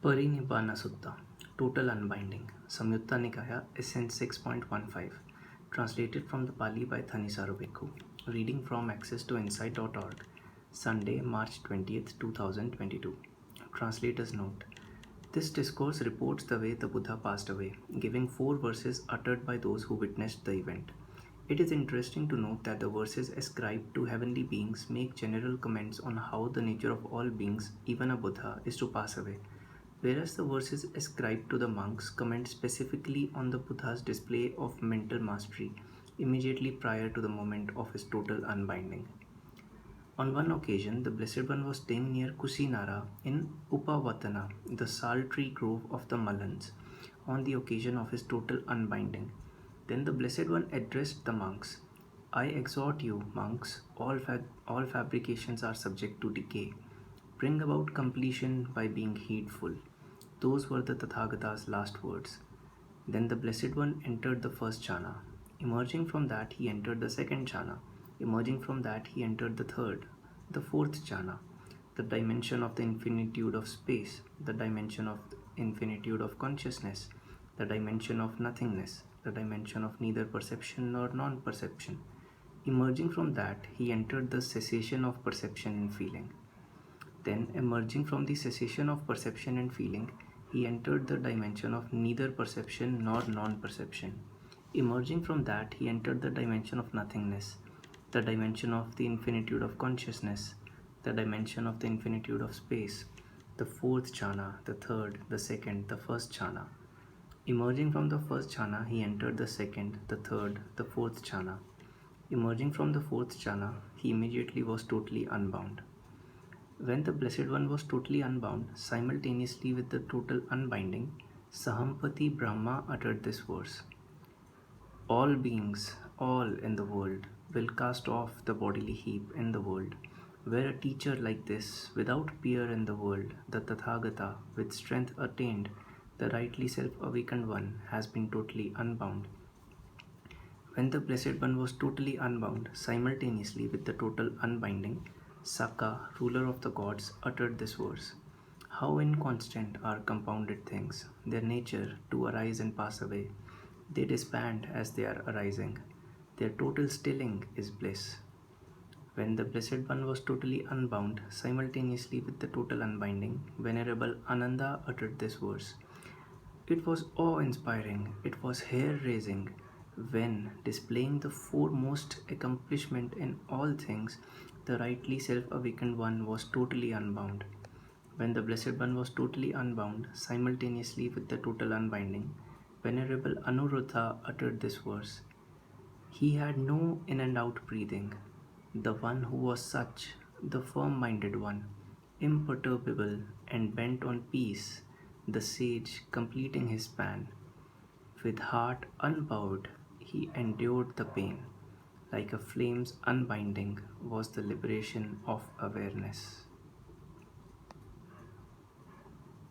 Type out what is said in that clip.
Parinibbana Sutta, Total Unbinding, Samyutta Nikaya, Essence 6.15, translated from the Pali by Thanissaro Bhikkhu. Reading from AccesstoInsight.org, Sunday, March 20th, 2022. Translator's note. This discourse reports the way the Buddha passed away, giving 4 verses uttered by those who witnessed the event. It is interesting to note that the verses ascribed to heavenly beings make general comments on how the nature of all beings, even a Buddha, is to pass away, whereas the verses ascribed to the monks comment specifically on the Buddha's display of mental mastery immediately prior to the moment of his total unbinding. On one occasion, the Blessed One was staying near Kusinara in Upavatana, the sultry grove of the Malans, on the occasion of his total unbinding. Then the Blessed One addressed the monks. I exhort you, monks, all fabrications are subject to decay. Bring about completion by being heedful. Those were the Tathagata's last words. Then the Blessed One entered the first jhana. Emerging from that, he entered the second jhana. Emerging from that, he entered the third, the fourth jhana, the dimension of the infinitude of space, the dimension of infinitude of consciousness, the dimension of nothingness, the dimension of neither perception nor non-perception. Emerging from that, he entered the cessation of perception and feeling. Then, emerging from the cessation of perception and feeling, he entered the dimension of neither perception nor non-perception. Emerging from that, he entered the dimension of nothingness, the dimension of the infinitude of consciousness, the dimension of the infinitude of space, the fourth jhana, the third, the second, the first jhana. Emerging from the first jhana, he entered the second, the third, the fourth jhana. Emerging from the fourth jhana, he immediately was totally unbound. When the Blessed One was totally unbound, simultaneously with the total unbinding, Sahampati Brahma uttered this verse. All beings, all in the world, will cast off the bodily heap in the world. Where a teacher like this, without peer in the world, the Tathagata, with strength attained, the rightly self-awakened one, has been totally unbound. When the Blessed One was totally unbound, simultaneously with the total unbinding, Sakka, ruler of the gods, uttered this verse. How inconstant are compounded things, their nature to arise and pass away. They disband as they are arising. Their total stilling is bliss. When the Blessed One was totally unbound, simultaneously with the total unbinding, Venerable Ananda uttered this verse. It was awe-inspiring, it was hair-raising, when, displaying the foremost accomplishment in all things, the rightly self-awakened one was totally unbound. When the Blessed One was totally unbound, simultaneously with the total unbinding, Venerable Anuruddha uttered this verse. He had no in and out breathing, the one who was such, the firm-minded one, imperturbable and bent on peace, the sage completing his span. With heart unbowed, he endured the pain. Like a flame's unbinding was the liberation of awareness.